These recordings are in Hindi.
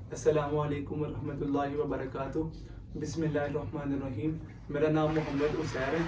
अस्सलामु अलैकुम वरहमतुल्लाहि वबरकातुहू। बिस्मिल्लाहिर्रहमानिर्रहीम। मेरा नाम मोहम्मद उसैर है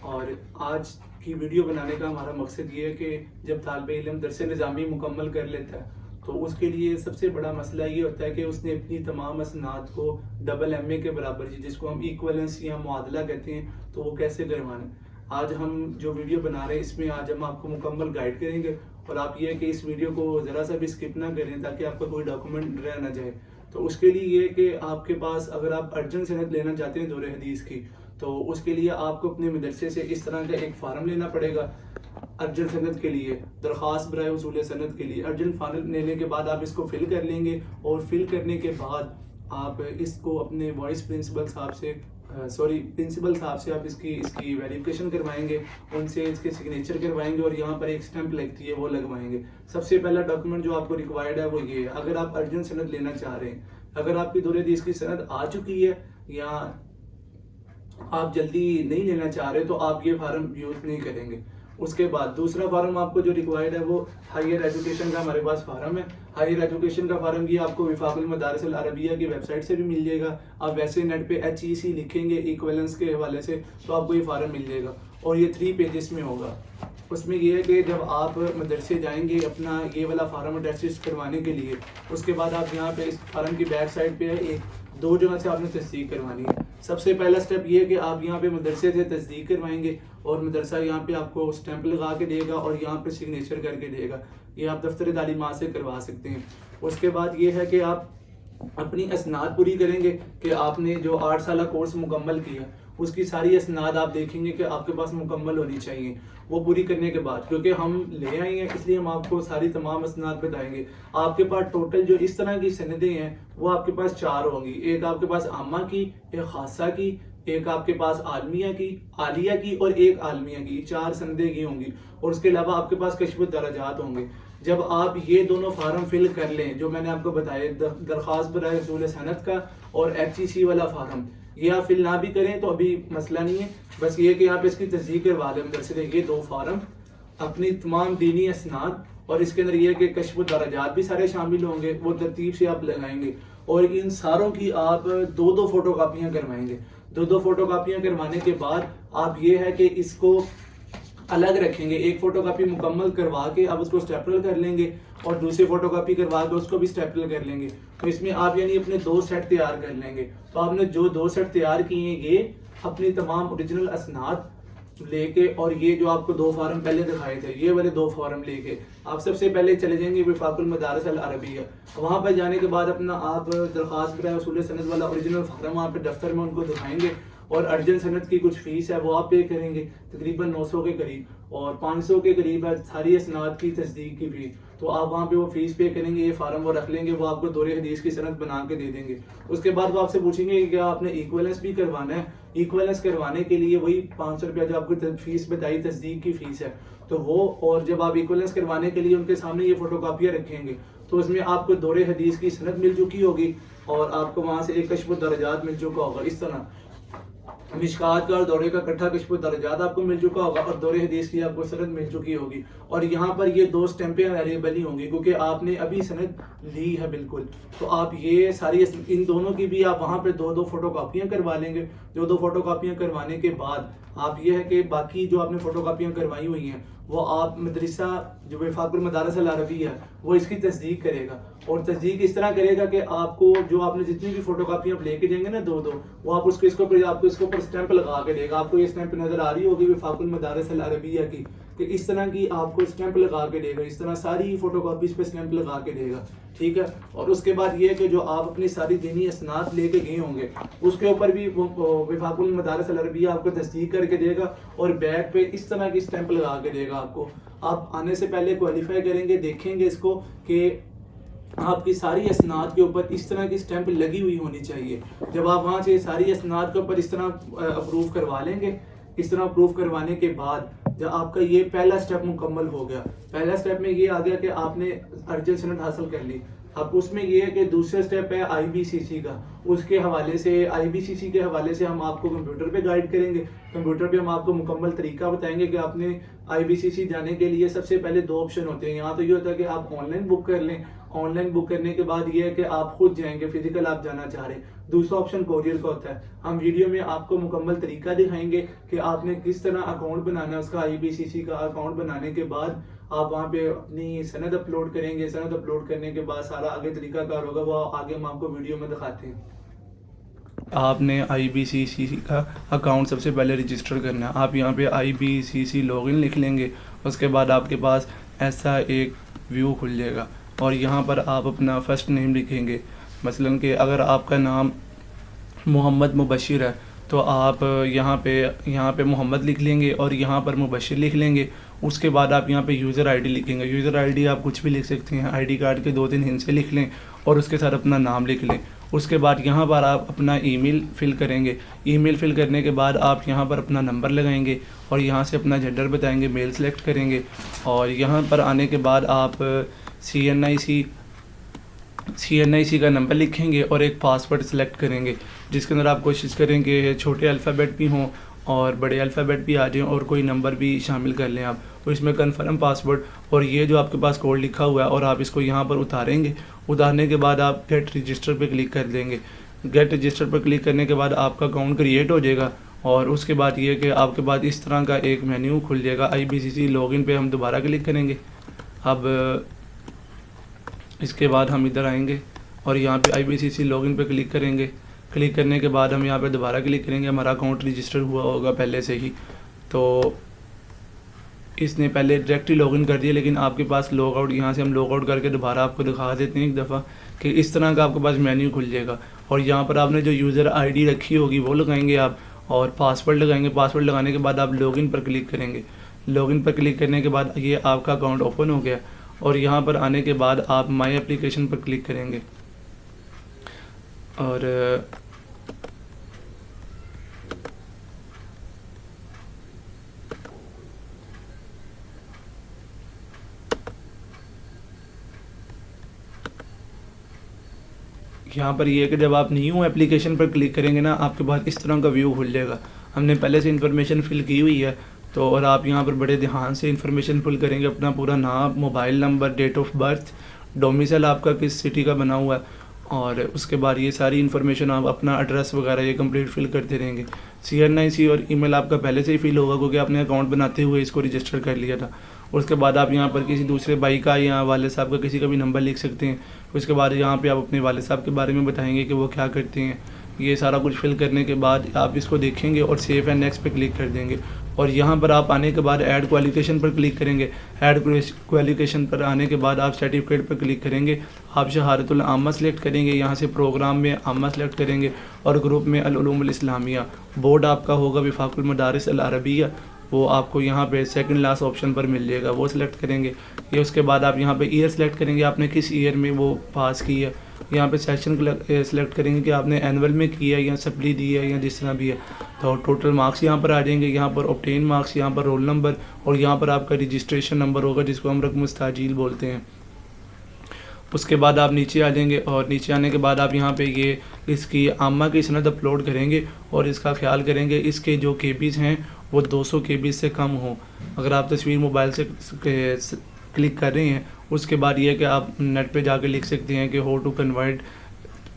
और आज की वीडियो बनाने का हमारा मकसद ये है कि जब तालिब इल्म दरस निज़ामी मुकम्मल कर लेता है तो उसके लिए सबसे बड़ा मसला ये होता है कि उसने अपनी तमाम असनाद को डबल एम ए के बराबर, जिसको हम इक्वलेंस या मुआदला कहते हैं, तो वो कैसे करवाना है। आज हम जो वीडियो बना रहे हैं इसमें आज हम आपको मुकम्मल गाइड करेंगे और आप ये कि इस वीडियो को ज़रा सा भी स्किप ना करें ताकि आपका कोई डॉक्यूमेंट रह ना जाए। तो उसके लिए ये कि आपके पास अगर आप अर्जेंट सनद लेना चाहते हैं दौरे हदीस की, तो उसके लिए आपको अपने मदरसे से इस तरह का एक फार्म लेना पड़ेगा। अर्जेंट सनद के लिए दरख्वास्त बराए उसूल सनद के लिए अर्जेंट फार्म लेने के बाद आप इसको फिल कर लेंगे और फिल करने के बाद आप इसको अपने वाइस प्रिंसिपल साहब से प्रिंसिपल साहब से आप इसकी इसकी वेरिफिकेशन करवाएंगे, उनसे इसके सिग्नेचर करवाएंगे और यहाँ पर एक स्टैंप लगती है वो लगवाएंगे। सबसे पहला डॉक्यूमेंट जो आपको रिक्वायर्ड है वो ये है। अगर आप अर्जेंट सनद लेना चाह रहे हैं, अगर आपकी दौरे हदीस की सनद आ चुकी है या आप जल्दी नहीं लेना चाह रहे तो आप ये फार्म यूज नहीं करेंगे। उसके बाद दूसरा फार्म आपको जो रिक्वायर्ड है वो हायर एजुकेशन का हमारे पास फार्म है। हायर एजुकेशन का फार्म ये आपको वफाकुल मदारिस अल अरबिया की वेबसाइट से भी मिल जाएगा। आप वैसे नेट पे HEC लिखेंगे इक्विवेलेंस के हवाले से तो आपको ये फार्म मिल जाएगा और ये 3 पेजेस में होगा। उसमें ये है कि जब आप मदरसे जाएंगे अपना ये वाला फार्म अटेस्ट करवाने के लिए, उसके बाद आप यहाँ पे इस फार्म की बैक साइड पे है एक 2 जगह से आपने तस्दीक करवानी है। सबसे पहला स्टेप ये है कि आप यहाँ पे मदरसे से तस्दीक करवाएंगे और मदरसा यहाँ पे आपको स्टैंप लगा के देगा और यहाँ पे सिग्नेचर करके देगा। ये आप दफ्तर तालीमात से करवा सकते हैं। उसके बाद ये है कि आप अपनी असनाद पूरी करेंगे कि आपने जो 8 साल कोर्स मुकम्मल किया उसकी सारी असनाद आप देखेंगे कि आपके पास मुकम्मल होनी चाहिए। वो पूरी करने के बाद, क्योंकि हम ले आए हैं इसलिए हम आपको सारी तमाम असनाद बताएंगे। आपके पास टोटल जो इस तरह की सनदें हैं वो आपके पास 4 होंगी। एक आपके पास आमा की, एक खासा की, एक आपके पास आलमिया की, आलिया की और एक आलमिया की। 4 सनदें की होंगी और उसके अलावा आपके पास कश्फ दराजात होंगे। जब आप ये दोनों फार्म फिल कर लें जो मैंने आपको बताया, दरख्वास्त बराए उसूल सनद का और HEC वाला फार्म, ये आप फिल ना भी करें तो अभी मसला नहीं है। बस ये कि आप इसकी तस्दीक करवा लें मदरसे से ये 2 फार्म, अपनी तमाम दीनी असनाद और इसके अंदर ये कि कश्फ दराजात भी सारे शामिल होंगे, वो तरतीब से आप लगाएंगे और इन सारों की आप 2-2 फोटो कापियाँ करवाएंगे। 2-2 फोटो कापियाँ करवाने के बाद आप ये है कि इसको अलग रखेंगे। एक फोटो कापी मुकम्मल करवा के आप उसको स्टेपल कर लेंगे और दूसरी फोटो कापी करवा के उसको भी स्टेपल कर लेंगे। तो इसमें आप यानी अपने 2 सेट तैयार कर लेंगे। तो आपने जो 2 सेट तैयार किए हैं ये अपनी तमाम ओरिजिनल असनाद लेके और ये जो आपको 2 फार्म पहले दिखाए थे ये वाले 2 फार्म लेके आप सबसे पहले चले जाएंगे वफाकुल मदारिस अल अरबिया। वहाँ पर जाने के बाद अपना आप दरख्वास्त बराए उसूल सनद वाला ओरिजिनल फार्म वहाँ पे दफ्तर में उनको दिखाएंगे और अर्जेंट सनद की कुछ फीस है वो आप पे करेंगे, तकरीबन 900 के करीब और 500 के करीब है सारी असनाद की तस्दीक की फीस। तो आप वहाँ पे वो फीस पे करेंगे, ये फार्म वो रख लेंगे, वो आपको दौरे हदीस की सनद बना के दे देंगे। उसके बाद वो आपसे पूछेंगे कि क्या आपने इक्वलेंस भी करवाना है। इक्वलेंस करवाने के लिए वही 500 रुपया जो आपको फीस बताई तस्दीक की फीस है तो वो, और जब आप इक्वलेंस करवाने के लिए उनके सामने ये फोटो कापियाँ रखेंगे तो उसमें आपको दौरे हदीस की सनद मिल चुकी होगी और आपको वहाँ से एक कश्फ दर्जात मिल चुका होगा। इस तरह मिशकात का और दौरे का इकट्ठा कश्फ दर्जात आपको मिल चुका होगा और दौरे हदीस की आपको सनद मिल चुकी होगी और यहाँ पर ये 2 स्टैंपें अवेलेबल ही होंगी क्योंकि आपने अभी सनद ली है बिल्कुल। तो आप ये सारी इन दोनों की भी आप वहाँ पे 2-2 फोटो कापियाँ करवा लेंगे। 2-2 फोटो कापियाँ करवाने के बाद आप ये है कि बाकी जो आपने फोटो कापियाँ करवाई हुई हैं वो आप मदरसा जो वफाकुल मदारिस अल अरबिया है वो इसकी तस्दीक करेगा और तस्दीक इस तरह करेगा कि आपको जो आपने जितनी भी फोटो कापियाँ लेके जाएंगे ना 2-2, वो आप उसको आपको इसके ऊपर स्टैंप लगा के देगा। आपको ये स्टैंप नजर आ रही होगी वफाकुल मदारिस अल अरबिया की, कि इस तरह की आपको स्टैंप लगा के देगा। इस तरह सारी फोटो कॉपीज पे स्टैंप लगा के देगा, ठीक है। और उसके बाद ये है कि जो आप अपनी सारी दीनी असनाद लेके गए होंगे उसके ऊपर भी वफाकुल मदारिस अल अरबिया आपको तस्दीक करके देगा और बैग पे इस तरह की स्टैंप लगा के देगा आपको। आप आने से पहले क्वालिफाई करेंगे, देखेंगे इसको कि आपकी सारी असनाद के ऊपर इस तरह की स्टैंप लगी हुई होनी चाहिए। जब आप वहाँ से सारी असनाद के ऊपर इस तरह अप्रूव करवा लेंगे, इस तरह अप्रूव करवाने के बाद जब आपका ये पहला स्टेप मुकम्मल हो गया, पहला स्टेप में ये आ गया कि आपने अर्जेंट सनद हासिल कर ली। अब उसमें ये है कि दूसरा स्टेप है IBCC का, उसके हवाले से IBCC के हवाले से हम आपको कंप्यूटर पे गाइड करेंगे। कंप्यूटर पे हम आपको मुकम्मल तरीका बताएंगे कि आपने IBCC जाने के लिए सबसे पहले 2 ऑप्शन होते हैं। यहाँ तो ये होता है कि आप ऑनलाइन बुक कर लें ऑनलाइन बुक करने के बाद ये है कि आप खुद जाएंगे, फिजिकल आप जाना चाह रहे हैं। दूसरा ऑप्शन कोरियर का होता है। हम वीडियो में आपको मुकम्मल तरीका दिखाएंगे कि आपने किस तरह अकाउंट बनाना है। उसका IBCC का अकाउंट बनाने के बाद आप वहाँ पे अपनी सनद अपलोड करेंगे। सनद अपलोड करने के बाद सारा आगे तरीका कार होगा, वो आगे हम आपको वीडियो में दिखाते हैं। आपने IBCC का अकाउंट सबसे पहले रजिस्टर करना है। आप यहाँ पे IBCC लॉगिन लिख लेंगे। उसके बाद आपके पास ऐसा एक व्यू खुल जाएगा और यहाँ पर आप अपना फ़र्स्ट नेम लिखेंगे। मसलन कि अगर आपका नाम मोहम्मद मुबशिर है तो आप यहाँ पे मोहम्मद लिख लेंगे और यहाँ पर मुबशिर लिख लेंगे। उसके बाद आप यहाँ पे यूज़र आईडी लिखेंगे। यूज़र आईडी आप कुछ भी लिख सकते हैं, ID कार्ड के 2-3 हिस्से लिख लें और उसके साथ अपना नाम लिख लें। उसके बाद यहाँ पर आप अपना ईमेल फिल करेंगे। ईमेल फिल करने के बाद आप यहाँ पर अपना नंबर लगाएंगे और यहाँ से अपना जेंडर बताएंगे, मेल सेलेक्ट करेंगे और यहाँ पर आने के बाद आप CNIC का नंबर लिखेंगे और एक पासवर्ड सेलेक्ट करेंगे जिसके अंदर आप कोशिश करेंगे छोटे अल्फ़ाबेट भी हों और बड़े अल्फ़ाबेट भी आ जाएं और कोई नंबर भी शामिल कर लें आप। और इसमें कन्फर्म पासवर्ड और ये जो आपके पास कोड लिखा हुआ है और आप इसको यहाँ पर उतारेंगे। उतारने के बाद आप गेट रजिस्टर पर क्लिक कर देंगे। गेट रजिस्टर पर क्लिक करने के बाद आपका अकाउंट क्रिएट हो जाएगा और उसके बाद ये कि आपके पास इस तरह का एक मेन्यू खुल जाएगा। IBCC लॉगिन पे हम दोबारा क्लिक करेंगे। अब इसके बाद हम इधर आएंगे और यहाँ पे IBCC लॉगिन पे क्लिक करेंगे। क्लिक करने के बाद हम यहाँ पे दोबारा क्लिक करेंगे। हमारा अकाउंट रजिस्टर हुआ होगा पहले से ही, तो इसने पहले डायरेक्टली लॉगिन कर दिया, लेकिन आपके पास लॉग आउट, यहाँ से हम लॉग आउट करके दोबारा आपको दिखा देते हैं एक दफ़ा कि इस तरह का आपके पास मेन्यू खुल जाएगा। और यहाँ पर आपने जो यूज़र ID रखी होगी वो लगाएंगे आप और पासवर्ड लगाएंगे। पासवर्ड लगाने के बाद आप लॉगिन पर क्लिक करेंगे। लॉगिन पर क्लिक करने के बाद ये आपका अकाउंट ओपन हो गया और यहाँ पर आने के बाद आप माई एप्लीकेशन पर क्लिक करेंगे और यहाँ पर ये है कि जब आप न्यू एप्लीकेशन पर क्लिक करेंगे ना, आपके पास इस तरह का व्यू खुल जाएगा। हमने पहले से इन्फॉर्मेशन फिल की हुई है तो और आप यहाँ पर बड़े ध्यान से इन्फॉर्मेशन फिल करेंगे। अपना पूरा नाम, mobile number, date of birth, domicile आपका किस सिटी का बना हुआ है और उसके बाद ये सारी इन्फॉर्मेशन आप अपना एड्रेस वगैरह ये कंप्लीट फिल करते रहेंगे। CNIC और ईमेल आपका पहले से ही फिल होगा क्योंकि आपने अकाउंट बनाते हुए इसको रजिस्टर कर लिया था। उसके बाद आप यहाँ पर किसी दूसरे भाई का या वाले साहब का किसी का भी नंबर लिख सकते हैं। उसके बाद यहाँ पे आप अपने वाले साहब के बारे में बताएंगे कि वो क्या करते हैं। ये सारा कुछ फिल करने के बाद आप इसको देखेंगे और सेव एंड नेक्स्ट पे क्लिक कर देंगे और यहाँ पर आप आने के बाद ऐड क्वालिफिकेशन पर क्लिक करेंगे। ऐड क्वालिफिकेशन पर आने के बाद आप सर्टिफिकेट पर क्लिक करेंगे। आप शहादतुल आम्मा सेलेक्ट करेंगे। यहाँ से प्रोग्राम में आम्मा सेलेक्ट करेंगे और ग्रुप में अल उलूमुल इस्लामिया। बोर्ड आपका होगा वफाकुल मदारिस अल अरबिया, वो आपको यहाँ पे सेकंड लास्ट ऑप्शन पर मिल जाएगा, वो सिलेक्ट करेंगे। ये उसके बाद आप यहाँ पे ईयर सेलेक्ट करेंगे, आपने किस ईयर में वो पास की है। यहाँ पे सेक्शन सेलेक्ट करेंगे कि आपने एनुअल में किया है या सप्ली दी है या जिस तरह भी है। तो टोटल मार्क्स यहाँ पर आ जाएंगे। यहाँ पर ऑब्टेन मार्क्स, यहाँ पर रोल नंबर और यहाँ पर आपका रजिस्ट्रेशन नंबर होगा जिसको हम रकम मुस्ताजील बोलते हैं। उसके बाद आप नीचे आ जाएंगे और नीचे आने के बाद आप यहाँ पे ये इसकी आम्मा की सनद अपलोड करेंगे और इसका ख्याल करेंगे इसके जो KBs हैं वो 200 KB से कम हो। अगर आप तस्वीर मोबाइल से क्लिक कर रहे हैं, उसके बाद ये कि आप नेट पे जाके लिख सकते हैं कि how to convert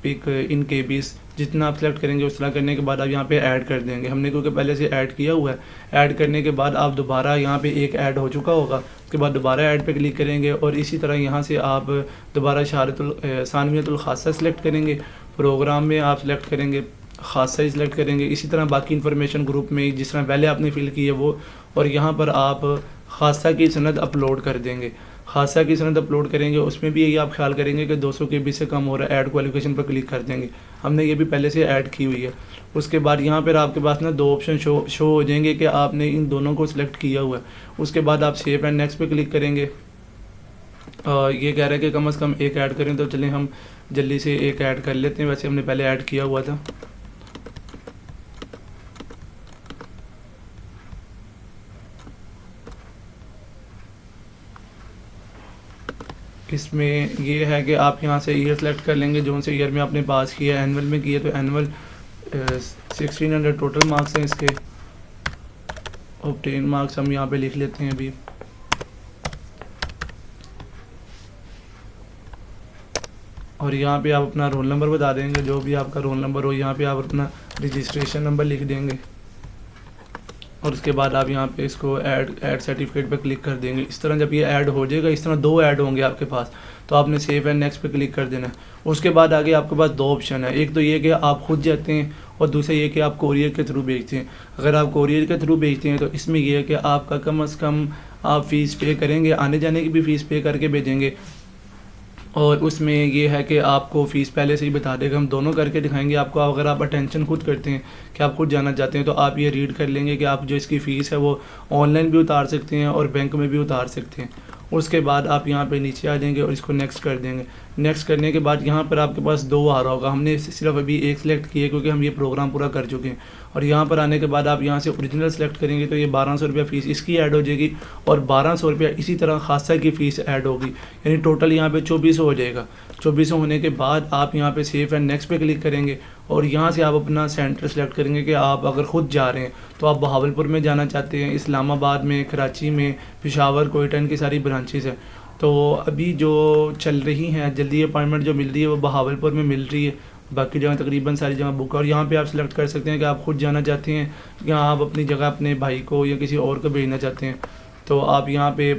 pic in KBs। जितना आप सेलेक्ट करेंगे उस तरह करने के बाद आप यहाँ पे ऐड कर देंगे। हमने क्योंकि पहले से ऐड किया हुआ है। ऐड करने के बाद आप दोबारा यहाँ पे एक ऐड हो चुका होगा, उसके बाद दोबारा ऐड पे क्लिक करेंगे और इसी तरह यहाँ से आप दोबारा सानवियतुल खासा सेलेक्ट करेंगे। प्रोग्राम में आप सेलेक्ट करेंगे, खासा ही सेलेक्ट करेंगे। इसी तरह बाकी इन्फॉर्मेशन ग्रुप में जिस तरह पहले आपने फिल की है वो, और यहाँ पर आप खासा की सनद अपलोड कर देंगे। खासा की सनद अपलोड करेंगे, उसमें भी यही आप ख्याल करेंगे कि 200 KB से कम हो रहा है। ऐड क्वालिफिकेशन पर क्लिक कर देंगे। हमने ये भी पहले से ऐड की हुई है। उसके बाद यहाँ पर आपके पास ना 2 ऑप्शन शो हो जाएंगे कि आपने इन दोनों को सिलेक्ट किया हुआ है। उसके बाद आप सेव एंड नेक्स्ट पे क्लिक करेंगे। ये कह रहा है कि कम से कम एक ऐड करें, तो चलें हम जल्दी से एक ऐड कर लेते हैं। वैसे हमने पहले ऐड किया हुआ था। इसमें ये है कि आप यहाँ से ईयर सेलेक्ट कर लेंगे, जो से ईयर में आपने पास किया। एनुअल में किया तो एनुअल 1600 टोटल मार्क्स हैं इसके। ऑब्टेन मार्क्स हम यहाँ पे लिख लेते हैं अभी। और यहाँ पे आप अपना रोल नंबर बता देंगे, जो भी आपका रोल नंबर हो। यहाँ पे आप अपना रजिस्ट्रेशन नंबर लिख देंगे और उसके बाद आप यहाँ पे इसको ऐड सर्टिफिकेट पे क्लिक कर देंगे। इस तरह जब ये ऐड हो जाएगा, इस तरह 2 ऐड होंगे आपके पास, तो आपने सेव एंड नेक्स्ट पे क्लिक कर देना है। उसके बाद आगे आपके पास 2 ऑप्शन है, एक तो ये कि आप खुद जाते हैं और दूसरा ये कि आप कोरियर के थ्रू भेजते हैं। अगर आप कोरियर के थ्रू भेजते हैं तो इसमें यह है कि आपका कम से कम आप फ़ीस पे करेंगे, आने जाने की भी फ़ीस पे करके भेजेंगे। और उसमें ये है कि आपको फ़ीस पहले से ही बता देगा, हम दोनों करके दिखाएंगे आपको। अगर आप अटेंशन खुद करते हैं कि आप खुद जाना चाहते हैं तो आप ये रीड कर लेंगे कि आप जो इसकी फ़ीस है वो ऑनलाइन भी उतार सकते हैं और बैंक में भी उतार सकते हैं। उसके बाद आप यहाँ पे नीचे आ जाएंगे और इसको नेक्स्ट कर देंगे। नेक्स्ट करने के बाद यहाँ पर आपके पास 2 आ रहा होगा, हमने सिर्फ अभी एक सिलेक्ट किया क्योंकि हम ये प्रोग्राम पूरा कर चुके हैं। और यहाँ पर आने के बाद आप यहाँ से ओरिजिनल सेलेक्ट करेंगे तो ये 1200 रुपया फ़ीस इसकी ऐड हो जाएगी और 1200 रुपया इसी तरह खासा की फ़ीस ऐड होगी, यानी टोटल यहाँ पे 2400 हो जाएगा। 2400 होने के बाद आप यहाँ पे सेव एंड नेक्स्ट पे क्लिक करेंगे और यहाँ से आप अपना सेंटर सेलेक्ट करेंगे कि आप अगर ख़ुद जा रहे हैं तो आप बहावलपुर में जाना चाहते हैं, इस्लामाबाद में, कराची में, पेशावर, कोयटा, इनकी सारी ब्रांचेज़ हैं। तो अभी जो चल रही हैं जल्दी अपॉइंटमेंट जो मिल रही है वो बहावलपुर में मिल रही है, बाकी जगह तकरीबन सारी जगह बुक है। और यहाँ पे आप सेलेक्ट कर सकते हैं कि आप खुद जाना चाहते हैं या आप अपनी जगह अपने भाई को या किसी और को भेजना चाहते हैं। तो आप यहाँ पे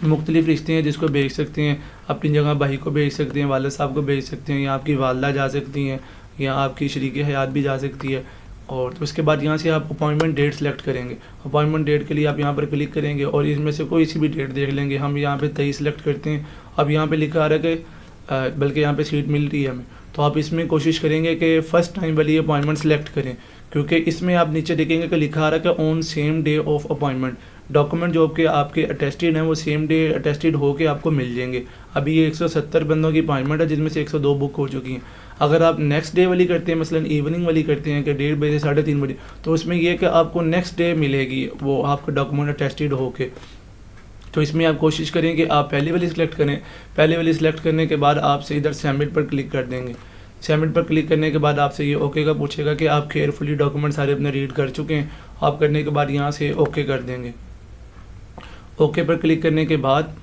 मुख्तलिफ़ रिश्ते हैं जिसको भेज सकते हैं, अपनी जगह भाई को भेज सकते हैं, वालिद साहब को भेज सकते हैं, या आपकी वालदा जा सकती हैं या आपकी शरीक हयात भी जा सकती है। और तो उसके बाद यहाँ से आप अपॉइंटमेंट डेट सेलेक्ट करेंगे। अपॉइंटमेंट डेट के लिए आप यहाँ पर क्लिक करेंगे और इसमें से कोई सी भी डेट देख लेंगे। हम यहाँ पे 23 सेलेक्ट करते हैं। अब यहाँ पे लिखा आ रहा है कि बल्कि यहाँ पे सीट मिल रही है हमें, तो आप इसमें कोशिश करेंगे कि फ़र्स्ट टाइम वाली अपॉइंटमेंट सेलेक्ट करें, क्योंकि इसमें आप नीचे देखेंगे कि लिखा आ रहा है कि on same day of appointment. Document जो आपके अटेस्टेड हैं वो सेम डे अटेस्टेड होके आपको मिल जाएंगे। अभी ये 170 बंदों की अपॉइंटमेंट है जिसमें से 102 बुक हो चुकी हैं। अगर आप नेक्स्ट डे वाली करते हैं, मसलन इवनिंग वाली करते हैं कि 1:30 बजे से 3:30 बजे, तो उसमें यह कि आपको नेक्स्ट डे मिलेगी वो आपका डॉक्यूमेंट अटेस्टेड होके। तो इसमें आप कोशिश करें कि आप पहले वाली सिलेक्ट करें। पहले वाली सिलेक्ट करने के बाद आपसे इधर सबमिट पर क्लिक कर देंगे। सबमिट पर क्लिक करने के बाद आपसे ये ओके का पूछेगा कि आप केयरफुली डॉक्यूमेंट सारे अपने रीड कर चुके हैं। आप करने के बाद यहाँ से ओके कर देंगे। ओके पर क्लिक करने के बाद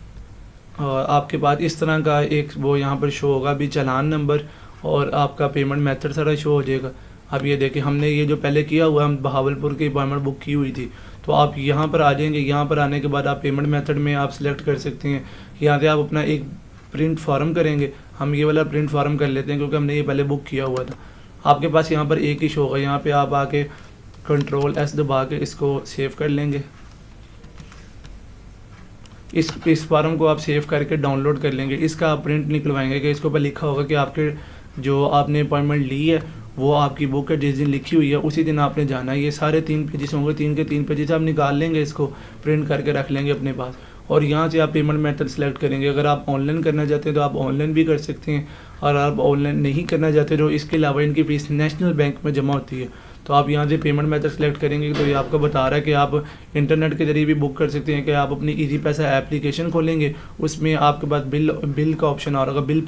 आपके पास इस तरह का एक वो यहाँ पर शो होगा, अभी चालान नंबर और आपका पेमेंट मेथड सारा शो हो जाएगा। अब ये देखिए हमने ये जो पहले किया हुआ, हम बहावलपुर की अपॉइंटमेंट बुक की हुई थी, तो आप यहाँ पर आ जाएंगे। यहाँ पर आने के बाद आप पेमेंट मेथड में आप सिलेक्ट कर सकते हैं। यहाँ से आप अपना एक प्रिंट फार्म करेंगे। हम ये वाला प्रिंट फार्म कर लेते हैं क्योंकि हमने ये पहले बुक किया हुआ था। आपके पास यहाँ पर एक ही शो होगा, यहाँ पर आप आके Ctrl+S दबा के इसको सेव कर लेंगे। इस फार्म को आप सेव करके डाउनलोड कर लेंगे। इसका आप प्रिंट निकलवाएंगे कि इसके ऊपर लिखा होगा कि आपके जो आपने अपॉइंटमेंट ली है वो आपकी बुक है, जिस दिन लिखी हुई है उसी दिन आपने जाना है। ये सारे 3 पेजेस होंगे, 3 के 3 पेजेस आप निकाल लेंगे, इसको प्रिंट करके रख लेंगे अपने पास। और यहाँ से आप पेमेंट मेथड सेलेक्ट करेंगे। अगर आप ऑनलाइन करना चाहते हैं तो आप ऑनलाइन भी कर सकते हैं, और आप ऑनलाइन नहीं करना चाहते तो इसके अलावा इनकी फ़ीस नेशनल बैंक में जमा होती है। तो आप यहाँ से पेमेंट मेथड सेलेक्ट करेंगे तो ये आपको बता रहा है कि आप इंटरनेट के ज़रिए भी बुक कर सकते हैं। कि आप अपनी इजी पैसा एप्लीकेशन खोलेंगे, उसमें आपके पास बिल का ऑप्शन आ रहा होगा, बिल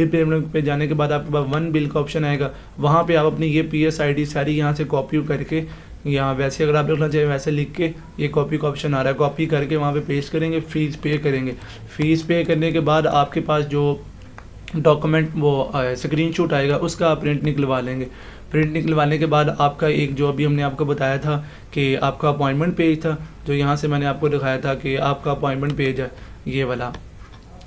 पेमेंट पे जाने के बाद आपके पास 1 बिल का ऑप्शन आएगा। वहाँ पे आप अपनी ये PS ID सारी यहाँ से कॉपी करके, यहाँ वैसे अगर आप लिखना चाहिए वैसे लिख के, ये कॉपी का ऑप्शन आ रहा है, कॉपी करके वहाँ पे पेस्ट करेंगे, फ़ीस पे करेंगे। फ़ीस पे करने के बाद आपके पास जो डॉक्यूमेंट वो स्क्रीनशॉट आएगा उसका आप प्रिंट निकलवा लेंगे। प्रिंट निकलवाने के बाद आपका एक जो अभी हमने आपको बताया था कि आपका अपॉइंटमेंट पेज था, जो यहाँ से मैंने आपको दिखाया था कि आपका अपॉइंटमेंट पेज है ये वाला,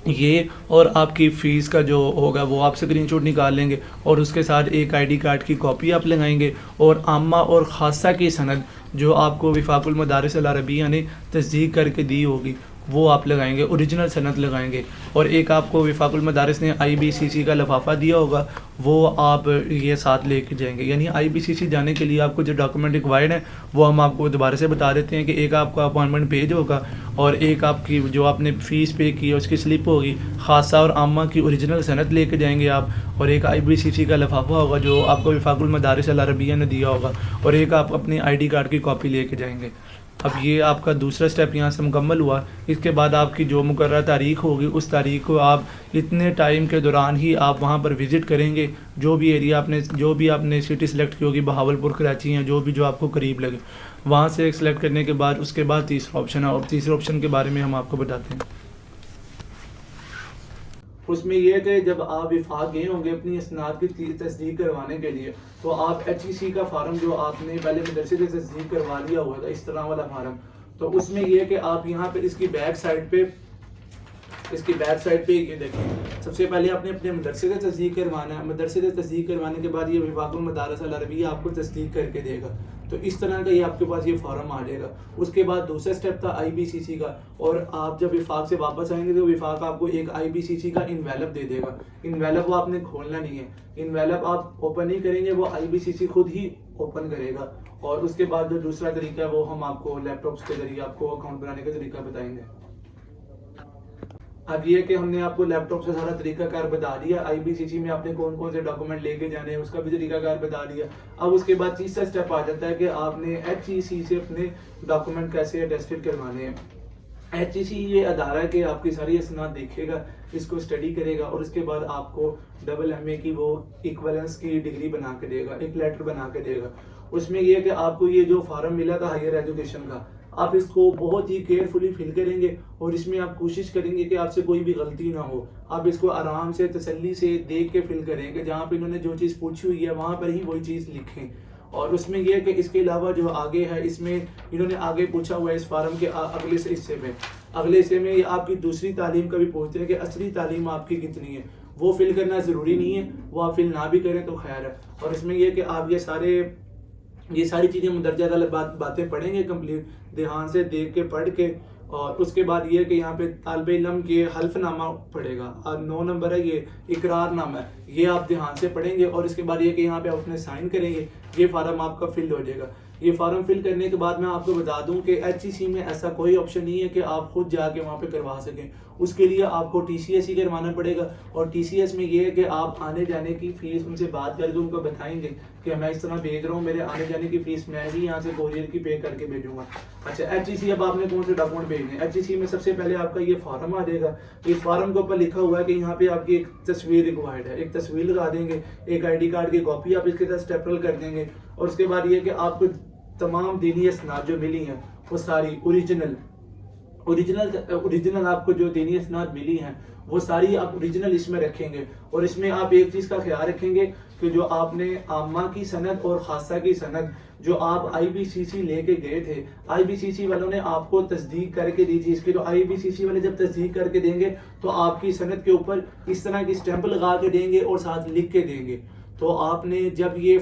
ये और आपकी फ़ीस का जो होगा वो आप स्क्रीनशॉट निकाल लेंगे और उसके साथ एक ID कार्ड की कॉपी आप लगाएंगे और आमा और ख़ासा की सनद जो आपको वफाकुल मदारिस अल अरबिया ने तस्दीक करके दी होगी वो आप लगाएंगे, ओरिजिनल सनद लगाएंगे। और एक आपको वफाकुल मदारिस ने IBCC का लिफाफा दिया होगा वो आप ये साथ लेके जाएंगे। यानी IBCC जाने के लिए आपको जो डॉक्यूमेंट रिक्वायर्ड है वो हम आपको दोबारा से बता देते हैं कि एक आपका अपॉइंटमेंट पेज होगा और एक आपकी जो आपने फ़ीस पे की है उसकी स्लिप होगी, ख़ासा और आमा की ओरिजिनल सनद लेके जाएंगे आप, और एक IBCC का लिफाफा होगा जो आपको वफाकुल मदारिस अल अरबिया ने दिया होगा, और एक आप अपनी ID कार्ड की कॉपी लेके जाएंगे। अब ये आपका दूसरा स्टेप यहाँ से मुकम्मल हुआ। इसके बाद आपकी जो मुकर्रर तारीख़ होगी उस तारीख़ को आप इतने टाइम के दौरान ही आप वहाँ पर विज़िट करेंगे। जो भी एरिया आपने सिटी सेलेक्ट की होगी, बहावलपुर, कराची या जो आपको करीब लगे, वहाँ से सेलेक्ट करने के बाद उसके बाद तीसरा ऑप्शन है, और तीसरे ऑप्शन के बारे में हम आपको बताते हैं। उसमें यह है कि जब आप विफाक गए होंगे अपनी इसनाद की तस्दीक करवाने के लिए, तो आप HEC का फार्म जो आपने पहले मदरसे से तस्दीक करवा लिया हुआ था, इस तरह वाला फार्म, तो उसमें यह है कि आप यहाँ पे इसकी बैक साइड पे ये देखें, सबसे पहले आपने अपने मदरसे से तस्दीक करवाना है। मदरसे से तस्दीक करवाने के बाद ये विफाकुल मदारिस अल अरबिया आपको तस्दीक करके देगा, तो इस तरह का ये आपके पास ये फॉर्म आ जाएगा। उसके बाद दूसरा स्टेप था IBCC का, और आप जब विफाक से वापस आएंगे तो विफाक आपको एक IBCC का इन्वेलप दे देगा। इन्वेलप वो आपने खोलना नहीं है, इन्वेलप आप ओपन नहीं करेंगे, वो IBCC खुद ही ओपन करेगा। और उसके बाद जो दूसरा तरीका है वो हम आपको लैपटॉप के जरिए आपको अकाउंट बनाने का तरीका बताएंगे। अब ये कि हमने आपको लैपटॉप से सारा तरीकाकार बता दिया, IBCC में आपने कौन कौन से डॉक्यूमेंट लेके जाने हैं उसका भी तरीकाकार बता दिया। अब उसके बाद तीसरा स्टेप आ जाता है कि आपने HEC से अपने डॉक्यूमेंट कैसे अटेस्टेड करवाने हैं। HEC ये अदारा है कि आपकी सारी इसनाद देखेगा, इसको स्टडी करेगा, और उसके बाद आपको MA की वो इक्वलेंस की डिग्री बना के देगा, एक लेटर बना के देगा। उसमें यह है कि आपको ये जो फॉर्म मिला था हायर एजुकेशन का, आप इसको बहुत ही केयरफुली फिल करेंगे, और इसमें आप कोशिश करेंगे कि आपसे कोई भी गलती ना हो। आप इसको आराम से तसल्ली से देख के फिल करेंगे, जहाँ पे इन्होंने जो चीज़ पूछी हुई है वहाँ पर ही वही चीज़ लिखें। और उसमें यह है कि इसके अलावा जो आगे है, इसमें इन्होंने आगे पूछा हुआ है इस फार्म के अगले हिस्से में ये आपकी दूसरी तालीम का भी पूछते हैं कि असली तालीम आपकी कितनी है। वो फिल करना ज़रूरी नहीं है, वो आप फिल ना भी करें तो खैर है। और इसमें यह कि आप ये सारी चीज़ें मंदरजा बातें पढ़ेंगे कंप्लीट ध्यान से देख के पढ़ के। और उसके बाद ये कि यहाँ पे तालिब इल्म के हल्फनामा पढ़ेगा, और 9 नंबर है ये इकरारनामा है, ये आप ध्यान से पढ़ेंगे। और इसके बाद ये कि यहाँ पे आप अपने साइन करेंगे, ये फार्म आपका फिल हो जाएगा। ये फार्म फिल करने के बाद मैं आपको बता दूं कि HEC में ऐसा कोई ऑप्शन नहीं है कि आप खुद जाके वहाँ पे करवा सकें। उसके लिए आपको TCS ही करवाना पड़ेगा, और TCS में ये है कि आप आने जाने की फ़ीस उनसे बात करके उनको बताएंगे कि मैं इस तरह भेज रहा हूँ, मेरे आने जाने की फ़ीस मैं ही यहाँ से कोरियर की पे करके भेजूंगा। अच्छा, HEC अब आपने कौन से डॉक्यूमेंट भेजने हैं? HEC में सबसे पहले आपका ये फार्म आ जाएगा। इस फार्म के ऊपर लिखा हुआ है कि यहाँ पे आपकी एक तस्वीर रिक्वायर्ड है, एक तस्वीर लगा देंगे, एक ID कार्ड की कॉपी आप इसके साथ स्टेपल कर देंगे। और उसके बाद ये कि आपको तमाम दीनी इसनाद जो मिली हैं वो सारी ओरिजिनल आपको जो दीनी इसनाद मिली हैं वो सारी आप ओरिजिनल इसमें रखेंगे। और इसमें आप एक चीज़ का ख्याल रखेंगे कि जो आपने आमा की सनद और खासा की सनद जो आप IBCC लेके गए थे, IBCC वालों ने आपको तस्दीक करके दी थी इसकी, तो IBCC वाले जब तस्दीक करके देंगे तो आपकी सनद के ऊपर इस तरह की स्टैंप लगा के देंगे और साथ लिख के देंगे। तो आपने जब ये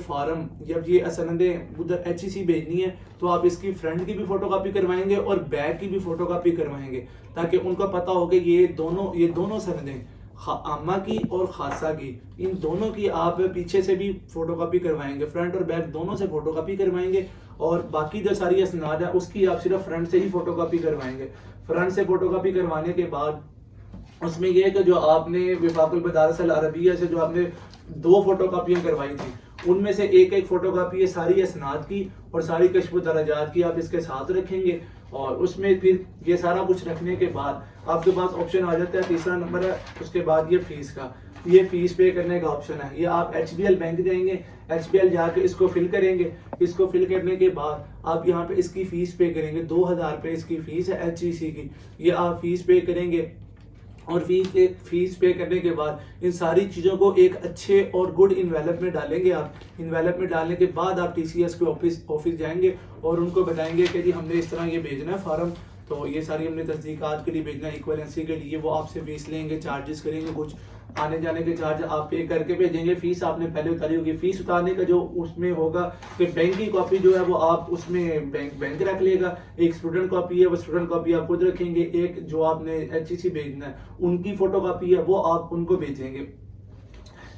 सनदें उधर HEC भेजनी है तो आप इसकी फ्रंट की भी फोटोकॉपी करवाएंगे और बैक की भी फोटोकॉपी करवाएंगे, ताकि उनको पता हो कि ये दोनों सनदें आमा की और खासा की, इन दोनों की आप पीछे से भी फोटोकॉपी करवाएंगे, फ्रंट और बैक दोनों से फोटोकॉपी करवाएंगे। और बाकी जो सारी असनाद है उसकी आप सिर्फ फ्रंट से ही फोटोकॉपी करवाएंगे। फ्रंट से फोटोकॉपी करवाने के बाद उसमें यह है कि जो आपने विफाकुल मदारिस अल अरबिया से जो आपने 2 फोटोकॉपियाँ करवाई थी, उनमें से एक फोटोकॉपी है सारी असनाद की और सारी कश्फ दराजात की, आप इसके साथ रखेंगे। और उसमें फिर ये सारा कुछ रखने के बाद आपके पास ऑप्शन आ जाता है, तीसरा नंबर है उसके बाद ये फीस का, ये फीस पे करने का ऑप्शन है। ये आप HBL बैंक जाएंगे, HBL जाके इसको फिल करेंगे। इसको फिल करने के बाद आप यहाँ पे इसकी फीस पे करेंगे, 2000 रुपये इसकी फीस है HEC की, ये आप फीस पे करेंगे। और फीस पे करने के बाद इन सारी चीज़ों को एक अच्छे और गुड इन्वेलप में डालेंगे। आप इन्वेलप में डालने के बाद आप TCS के ऑफिस जाएंगे और उनको बताएंगे कि जी हमने इस तरह ये भेजना है फार्म, तो ये सारी हमने तस्दीकात के लिए भेजना है, इक्वलेंसी के लिए वो आपसे फीस लेंगे, चार्जेस करेंगे, कुछ आने जाने के चार्ज आप पे करके भेजेंगे। फीस आपने पहले उतारी होगी, फीस उतारने का जो उसमें होगा कि बैंक की कॉपी जो है वो आप उसमें बैंक रख लेगा, एक स्टूडेंट कॉपी है वो स्टूडेंट कॉपी आप खुद रखेंगे, एक जो आपने HEC भेजना है उनकी फोटो कॉपी है वो आप उनको भेजेंगे।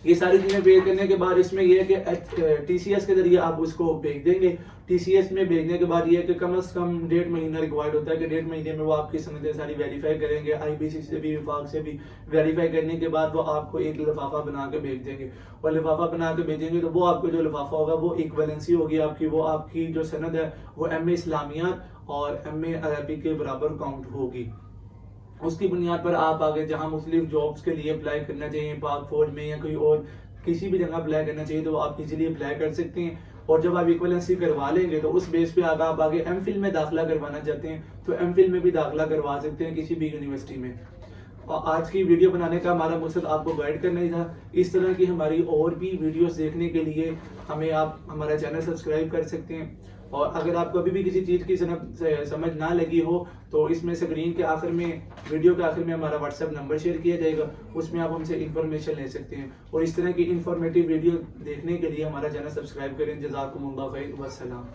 ये सारी चीज़ें पे करने के बाद इसमें यह है कि TCS के जरिए आप उसको भेज देंगे। TCS में भेजने के बाद ये है कि कम से कम 1.5 महीना रिक्वायर्ड होता है कि 1.5 महीने में वो आपकी सनदें सारी वेरीफाई करेंगे, IBCC से भी विफाक से भी वेरीफाई करने के बाद वो आपको एक लिफाफा बना के भेज देंगे। और लिफाफा बना के भेजेंगे तो वो आपको जो लिफाफा होगा वो इक्वलेंसी होगी आपकी, वो आपकी जो सनद है वो MA इस्लामियात और MA अरबी के बराबर काउंट होगी। उसकी बुनियाद पर आप आगे जहां मुस्लिम जॉब्स के लिए अप्लाई करना चाहिए, पाक फौज में या कोई और किसी भी जगह अप्लाई करना चाहिए तो आप इजीली अप्लाई कर सकते हैं। और जब आप इक्वलेंसी करवा लेंगे तो उस बेस पे आप आगे MPhil में दाखिला करवाना चाहते हैं तो MPhil में भी दाखिला करवा सकते हैं किसी भी यूनिवर्सिटी में। और आज की वीडियो बनाने का हमारा मकसद आपको गाइड करना ही था। इस तरह की हमारी और भी वीडियोस देखने के लिए हमें आप हमारा चैनल सब्सक्राइब कर सकते हैं। और अगर आपको अभी भी किसी चीज़ की समझ ना लगी हो तो इसमें स्क्रीन के आखिर में, वीडियो के आखिर में हमारा व्हाट्सएप नंबर शेयर किया जाएगा, उसमें आप हमसे इंफॉर्मेशन ले सकते हैं। और इस तरह की इंफॉर्मेटिव वीडियो देखने के लिए हमारा चैनल सब्सक्राइब करें। जज़ाकुमुल्लाह खैर, वस्सलाम।